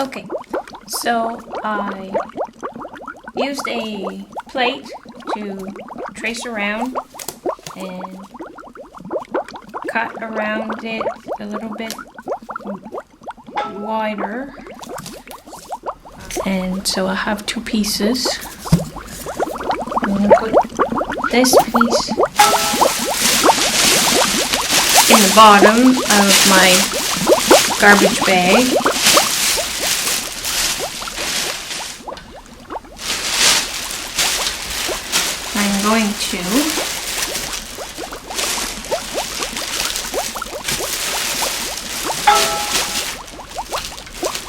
Okay, so I used a plate to trace around and cut around it a little bit wider. And so I have two pieces. I'm going to put this piece in the bottom of my garbage bag. I'm going to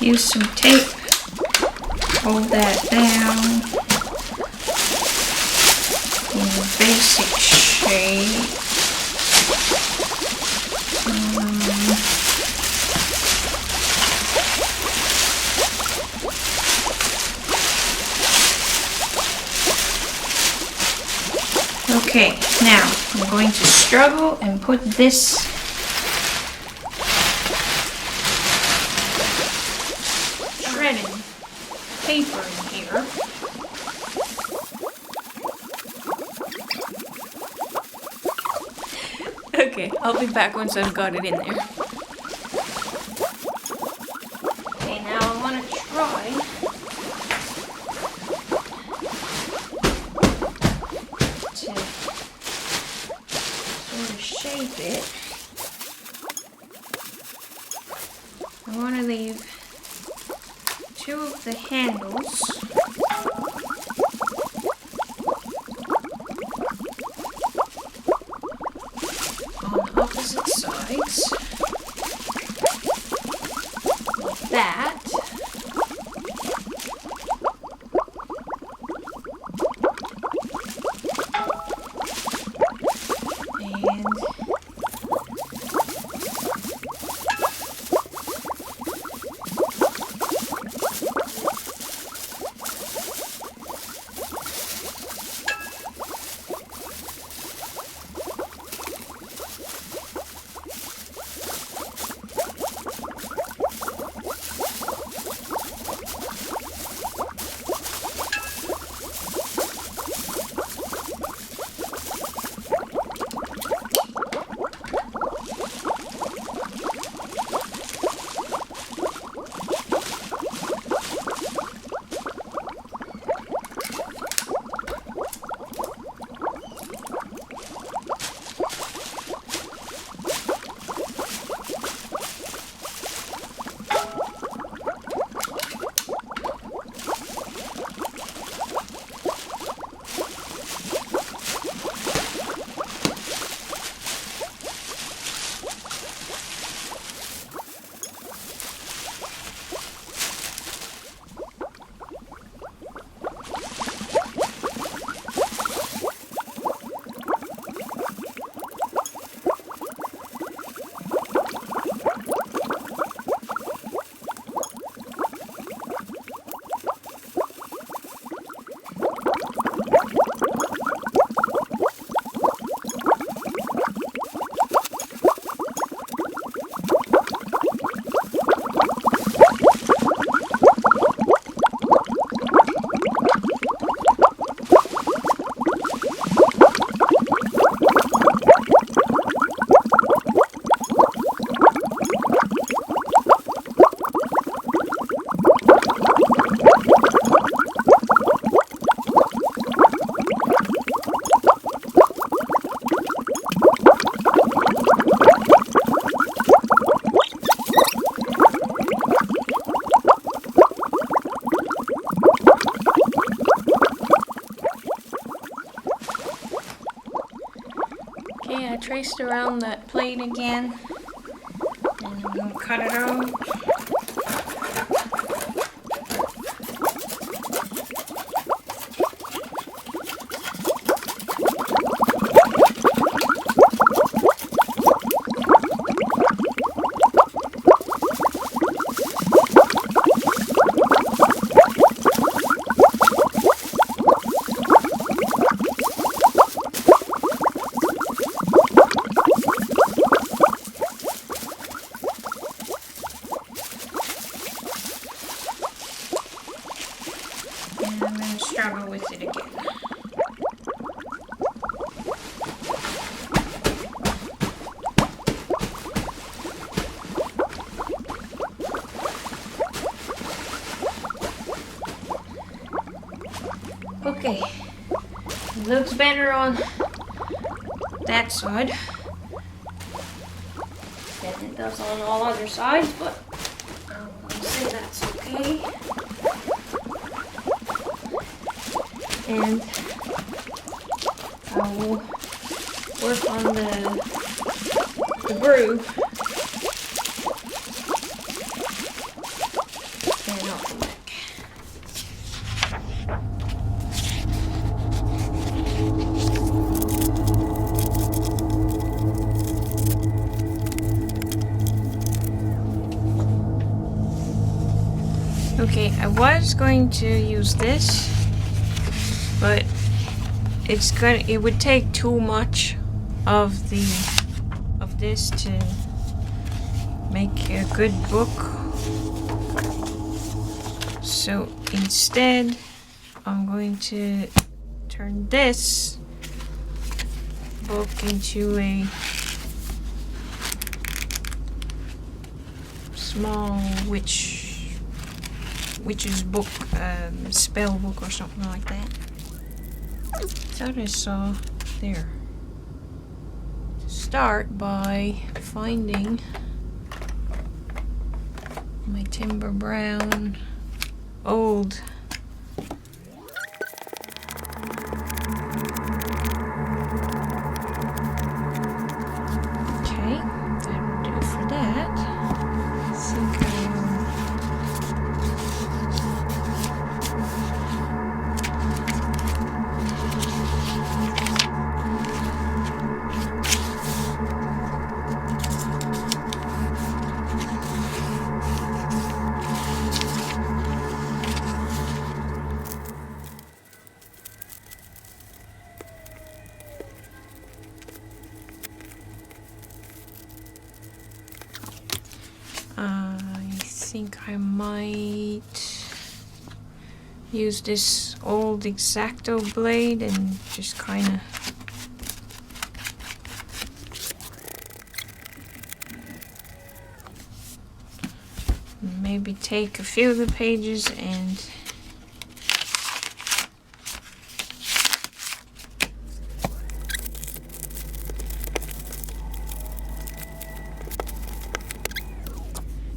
use some tape, hold that down in a basic shape. Okay, now I'm going to struggle and put this shredded paper in here. Okay, I'll be back once I've got it in there. Okay, now I want to try to sort of shape it. I want to leave two of the handles on opposite sides, like that. And okay, I traced around that plate again, and I'm going to cut it out. looks better on that side than it does on all other sides, but I'm gonna say that's okay. And I will work on the brew. And I'll come back. Okay, I was going to use this, but it would take too much of this to make a good book. So instead, I'm going to turn this book into a small witch's book, spell book or something like that. Thought I saw there. Start by finding my Timber Brown old I think I might use this old X-Acto blade and just kind of maybe take a few of the pages and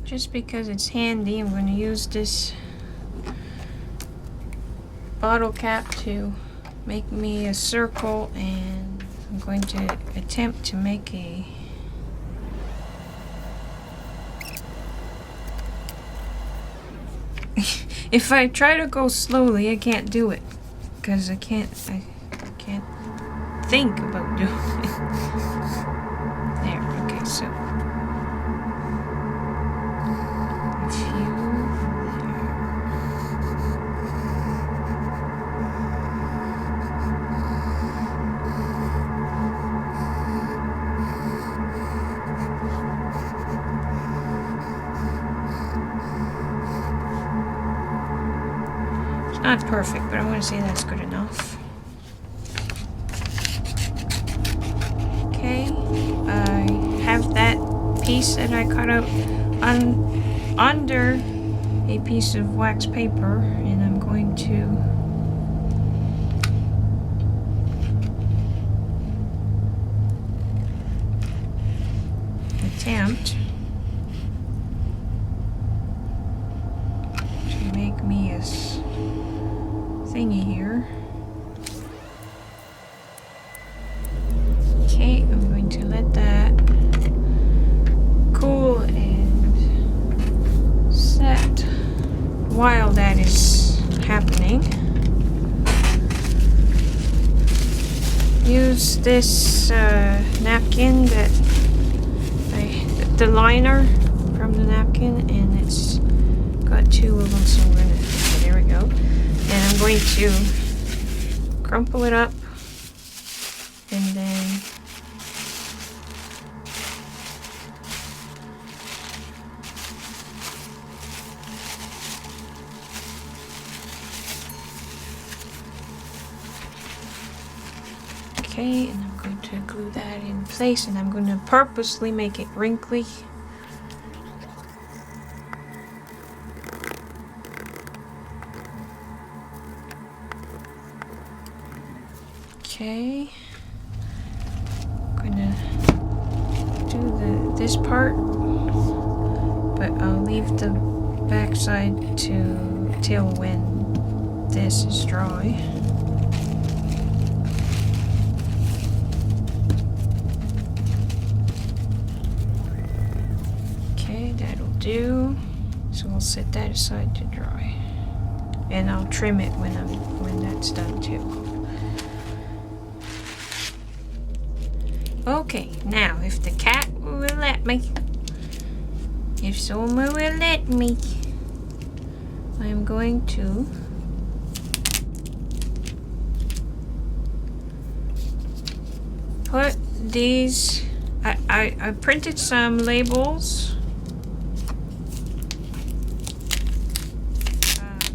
just because it's handy, I'm going to use this bottle cap to make me a circle, and I'm going to attempt to make a if I try to go slowly, I can't do it because I can't think about doing it. There, okay, so not perfect, but I'm going to say that's good enough. Okay, I have that piece that I cut out under a piece of wax paper, and I'm going to attempt to make me a thingy here. Okay, I'm going to let that cool and set while that is happening. Use this napkin the liner from the napkin, and it's got two of them, so I'm gonna, okay, there we go. And I'm going to crumple it up and then okay, and I'm going to glue that in place, and I'm going to purposely make it wrinkly. Okay. I'm gonna do this part, but I'll leave the backside till when this is dry. Okay, that'll do. So we'll set that aside to dry, and I'll trim it when that's done too. Okay, now if the cat will let me, if someone will let me, I'm going to put these, I printed some labels,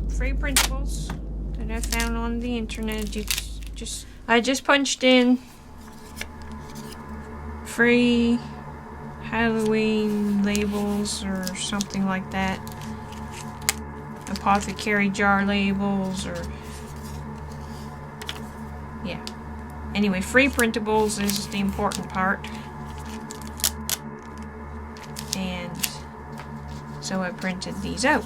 free printables that I found on the internet. I just punched in free Halloween labels or something like that. Apothecary jar labels, or yeah. Anyway, free printables is the important part. And so I printed these out.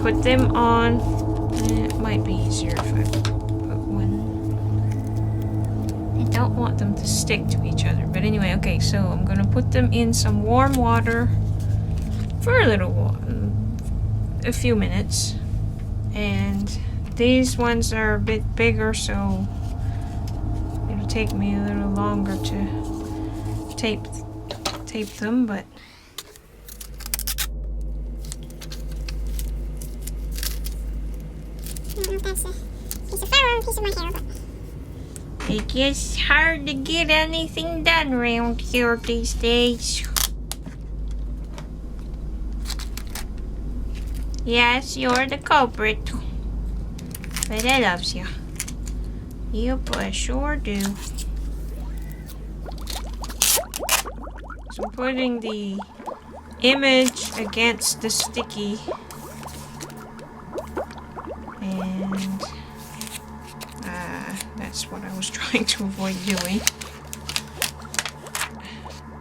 Put them on. It might be easier if I put one. I don't want them to stick to each other, but anyway, okay, so I'm gonna put them in some warm water for a little while, a few minutes. And these ones are a bit bigger, so it'll take me a little longer to tape them, but it's just hard to get anything done around here these days. Yes, you're the culprit, but I loves you. Yep, I sure do. So I'm putting the image against the sticky, and that's what I was trying to avoid doing.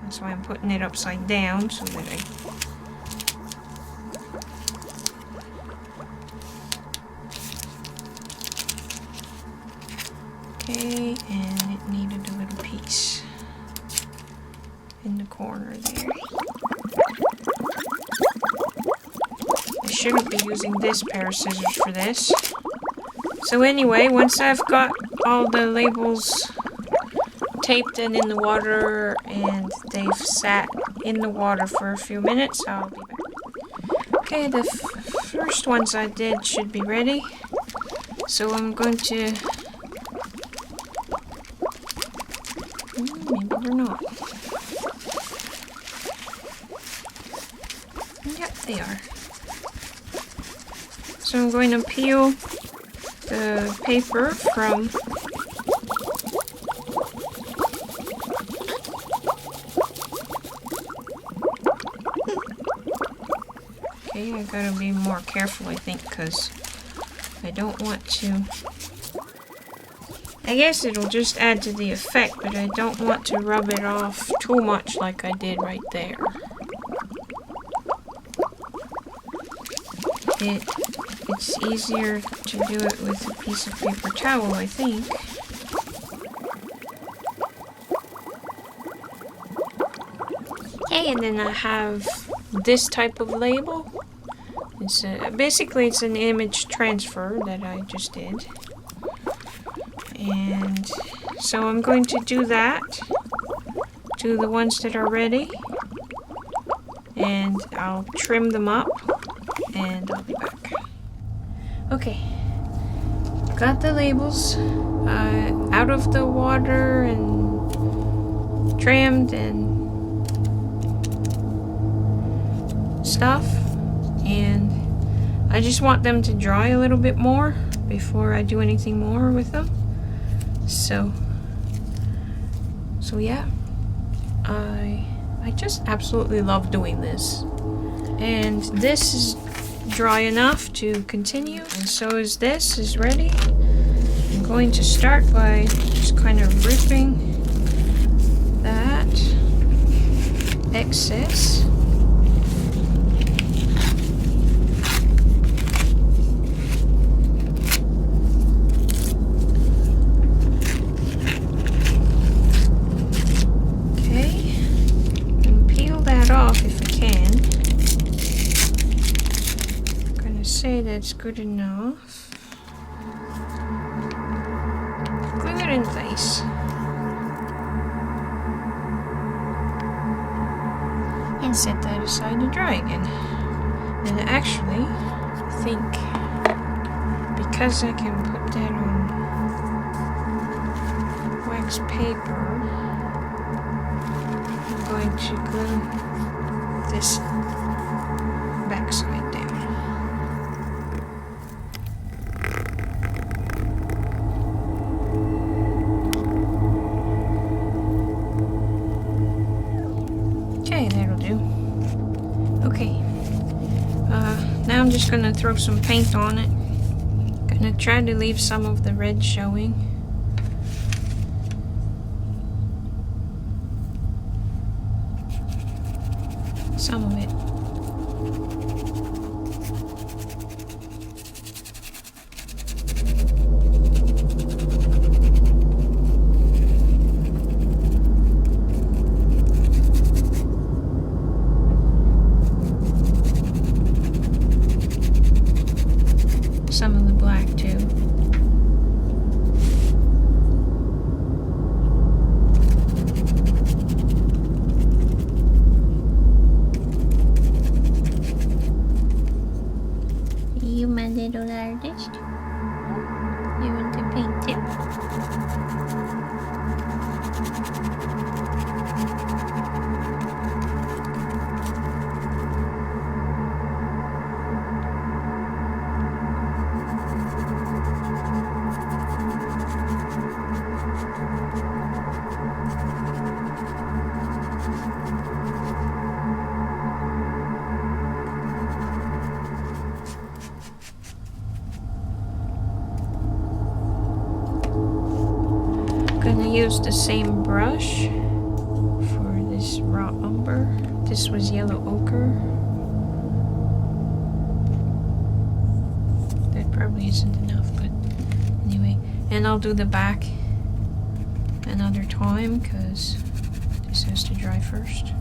That's why I'm putting it upside down, so that okay, and it needed a little piece in the corner there. I shouldn't be using this pair of scissors for this. So anyway, once I've got all the labels taped and in the water, and they've sat in the water for a few minutes, I'll be back. Okay, the first ones I did should be ready. So I'm going to... maybe they're not. Yep, they are. So I'm going to peel the paper from okay, I gotta be more careful, I think, because I don't want to, I guess it'll just add to the effect, but I don't want to rub it off too much like I did right there. It's easier to do it with a piece of paper towel, I think. Okay, and then I have this type of label. It's basically it's an image transfer that I just did. And so I'm going to do that to the ones that are ready. And I'll trim them up and I'll be back. Okay, got the labels out of the water and trimmed and stuff, and I just want them to dry a little bit more before I do anything more with them. So yeah, I I just absolutely love doing this. And this is dry enough to continue, and so is this is ready. I'm going to start by just kind of ripping that excess. Okay, and peel that off if I can. I'm gonna say that's good enough. Glue it in place. And set that aside to dry again. And actually, I think because I can put that on wax paper, I'm going to glue this backside down. Okay, that'll do. Okay, now I'm just gonna throw some paint on it. Gonna try to leave some of the red showing. Some of it. Some of the black too. You my little artist. You want to paint too? Gonna use the same brush for this raw umber. This was yellow ochre. That probably isn't enough, but anyway. And I'll do the back another time because this has to dry first.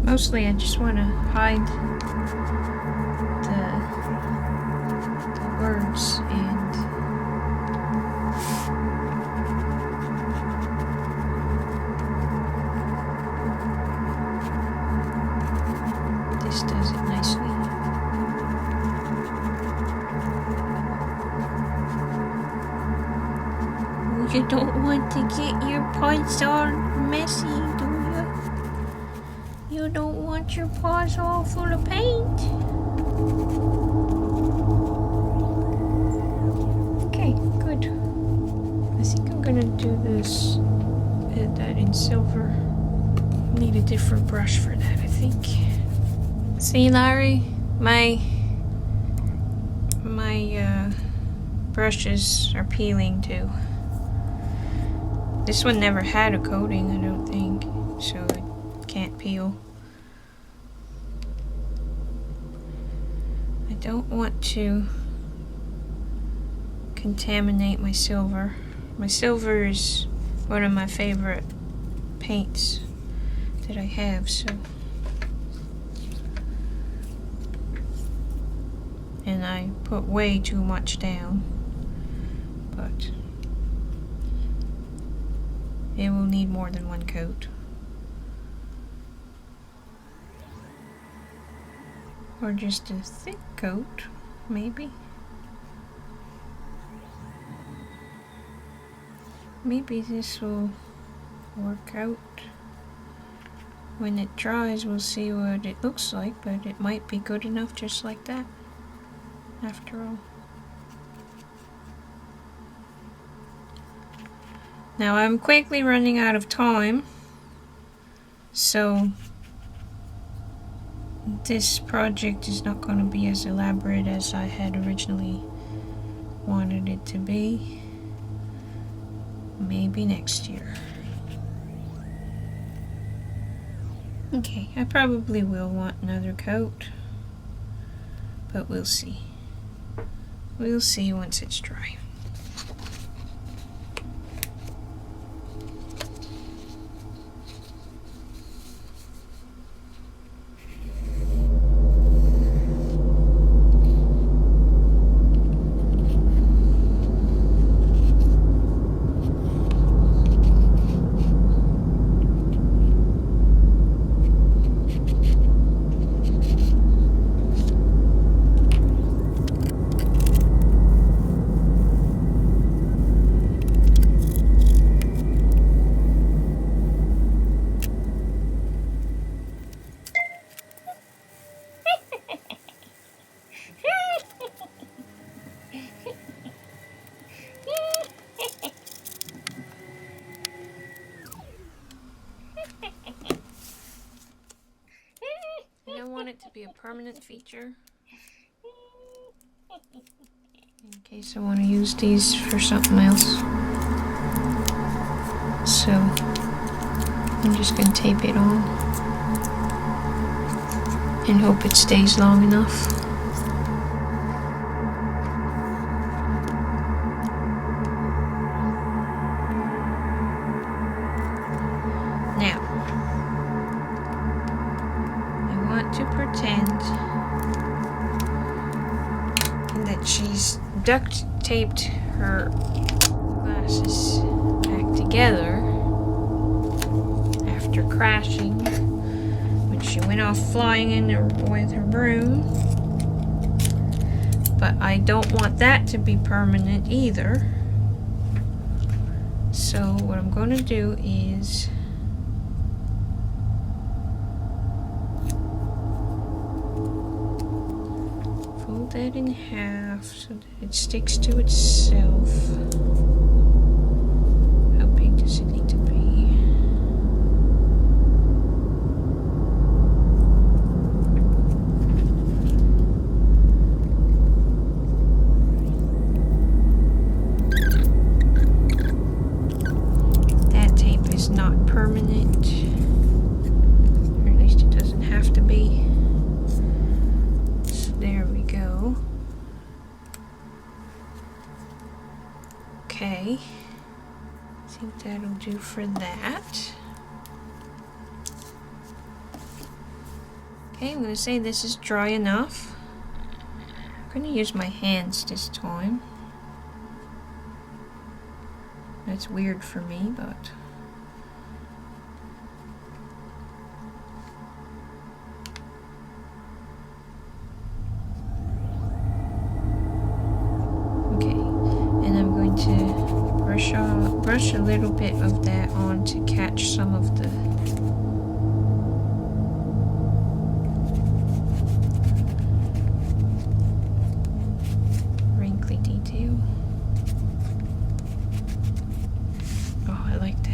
Mostly I just want to hide the words and this does it nicely. You don't want to get your paws all messy, do you? You don't want your paws all full of paint. Okay, good. I think I'm gonna do this, that in silver. Need a different brush for that, I think. See, Larry, my brushes are peeling too. This one never had a coating, I don't think, so it can't peel. I don't want to contaminate my silver. My silver is one of my favorite paints that I have, so. And I put way too much down, but it will need more than one coat. Or just a thick coat, maybe. Maybe this will work out. When it dries, we'll see what it looks like, but it might be good enough just like that, after all. Now I'm quickly running out of time, so this project is not going to be as elaborate as I had originally wanted it to be. Maybe next year. Okay, I probably will want another coat, but we'll see. We'll see once it's dry. I want it to be a permanent feature. In case I want to use these for something else. So I'm just going to tape it on and hope it stays long enough. Now, I want to pretend that she's duct taped her glasses back together after crashing when she went off flying in with her broom. But I don't want that to be permanent either. So what I'm going to do is fold that in half so that it sticks to itself. How big does it need to be? That tape is not permanent, or at least it doesn't have to be. So there we go. Okay, I think that'll do for that. Okay, I'm going to say this is dry enough. I'm going to use my hands this time. That's weird for me, but brush a little bit of that on to catch some of the wrinkly detail. Oh, I like that.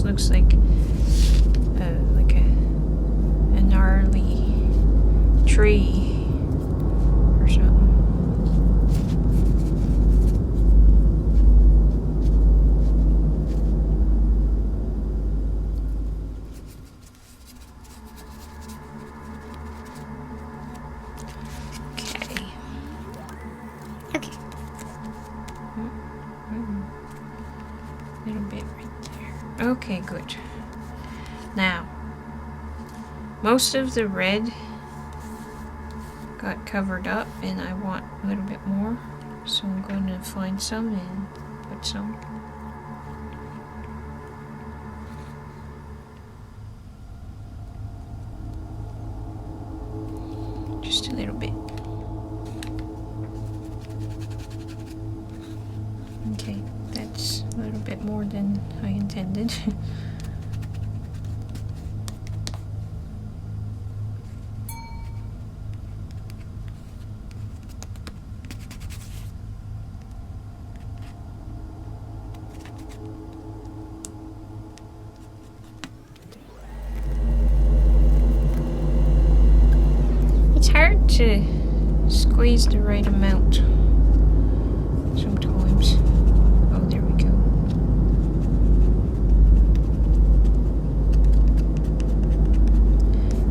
Looks like a gnarly tree or something. Okay. little bit right there. Okay, good. Now, most of the red got covered up and I want a little bit more. So I'm going to find some and put some. Just a little bit. Okay, that's a little bit more than I intended. To squeeze the right amount sometimes. Oh, there we go.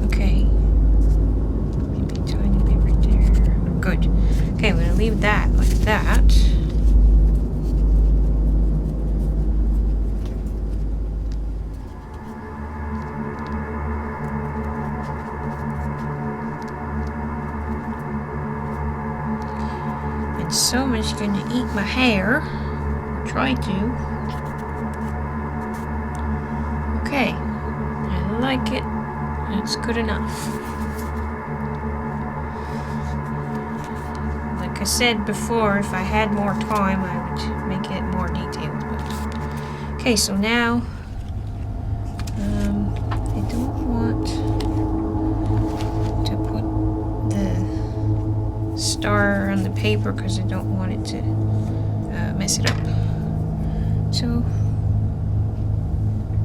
Okay. Maybe a tiny bit right there. Good. Okay, I'm going to leave that like that. Someone's going to eat my hair. Try to. Okay. I like it. That's good enough. Like I said before, if I had more time, I would make it more detailed. Okay, so now I don't want to put the star on the paper because I don't want it to mess it up. So,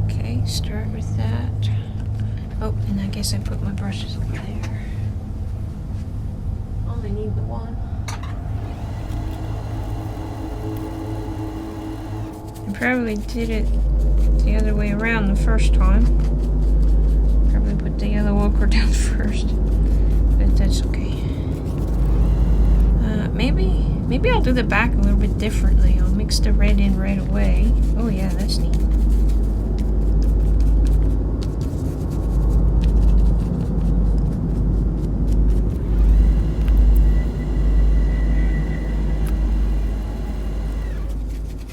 okay, start with that. Oh, and I guess I put my brushes over there. Only need the one. I probably did it the other way around the first time. Probably put the yellow ochre down first, but that's okay. Maybe I'll do the back a little bit differently. I'll mix the red in right away. Oh yeah, that's neat.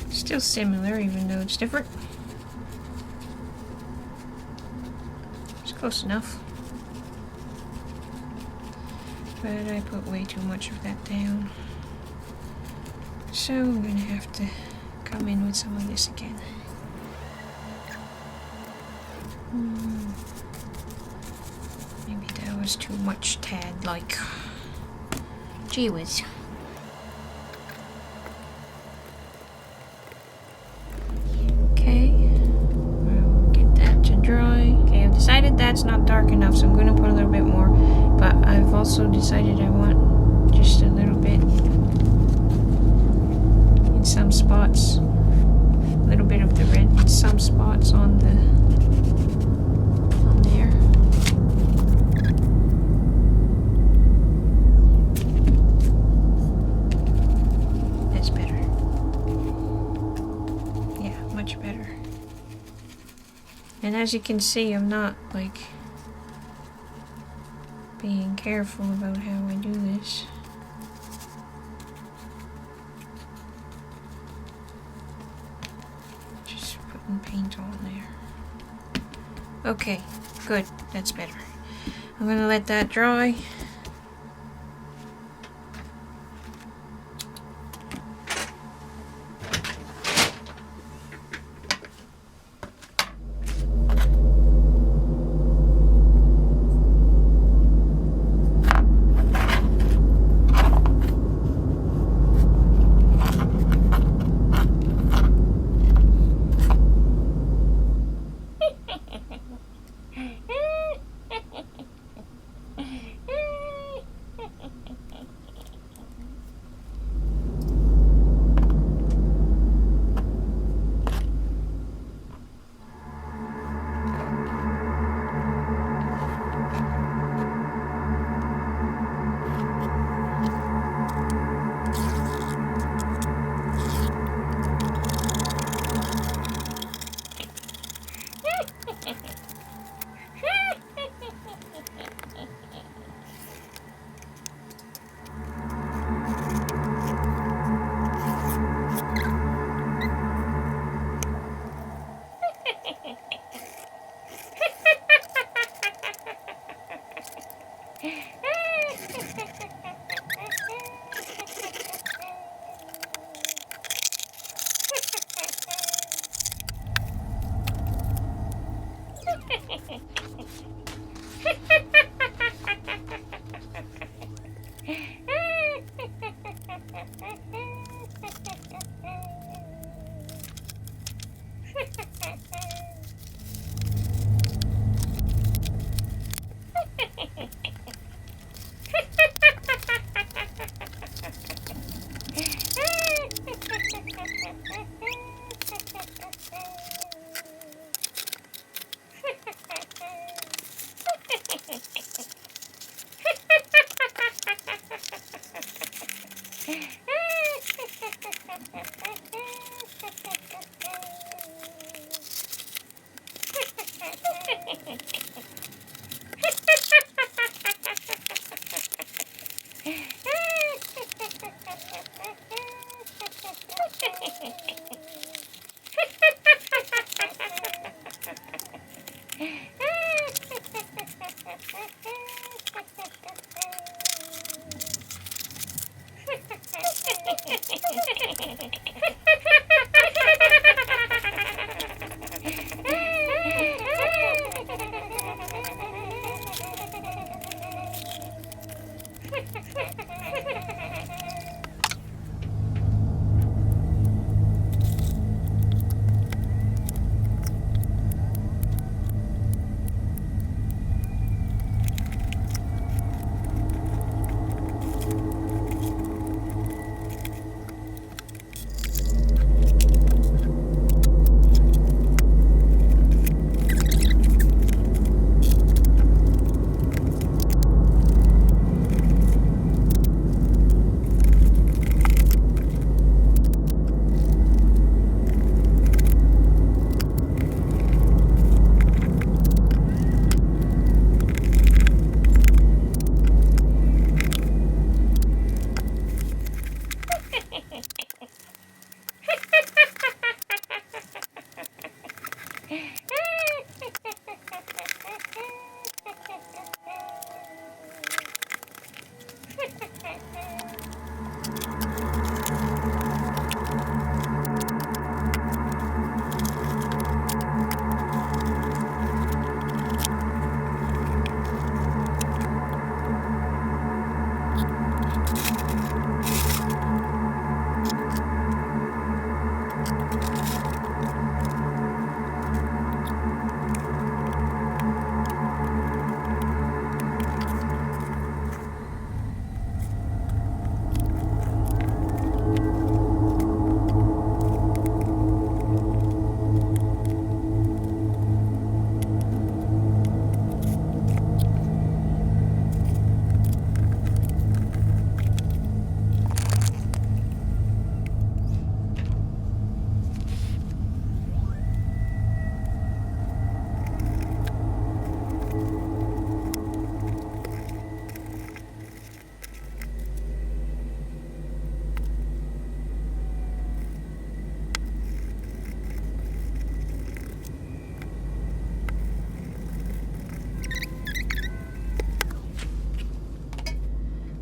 Still similar, even though it's different. It's close enough. But I put way too much of that down. So I'm gonna have to come in with some of this again. Maybe that was too much tad-like. Gee whiz. Okay, we'll get that to dry. Okay, I've decided that's not dark enough, so I'm gonna put a little bit more. But I've also decided I want just a little bit in some spots, a little bit of the red in some spots on there. That's better. Yeah, much better. And as you can see, I'm not like being careful about how I do this. Just putting paint on there. Okay, good. That's better. I'm gonna let that dry.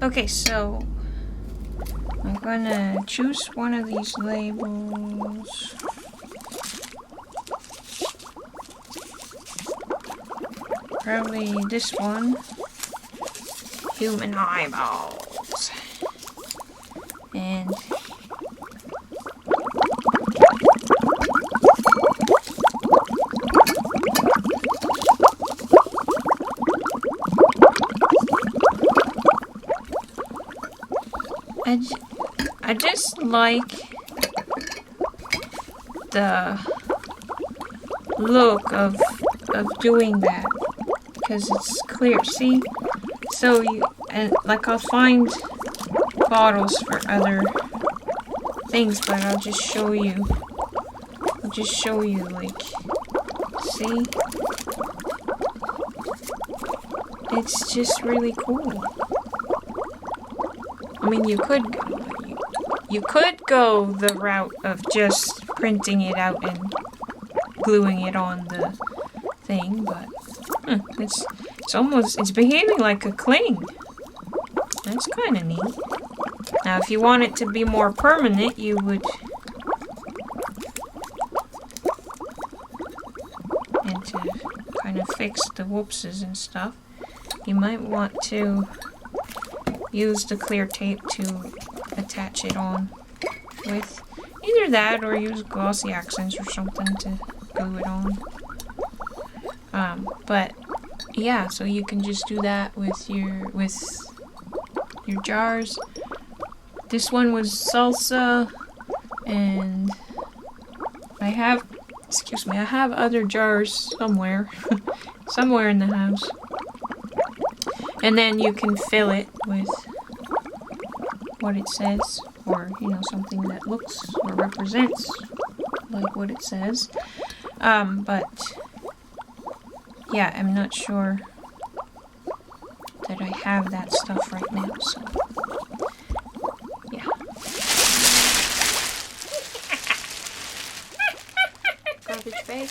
Okay, so I'm gonna choose one of these labels. Probably this one. Human eyeballs. And I just like the look of doing that because it's clear. See, so like I'll find bottles for other things, but I'll just show you. Like, see, it's just really cool. I mean, you could go the route of just printing it out and gluing it on the thing, but it's behaving like a cling. That's kind of neat. Now, if you want it to be more permanent, you would and to kind of fix the whoopses and stuff, you might want to use the clear tape to attach it on with. Either that or use glossy accents or something to glue it on. But yeah, so you can just do that with your jars. This one was salsa, and I have other jars somewhere, somewhere in the house. And then you can fill it with what it says, or something that looks or represents like what it says. But yeah, I'm not sure that I have that stuff right now, so yeah. Garbage bag.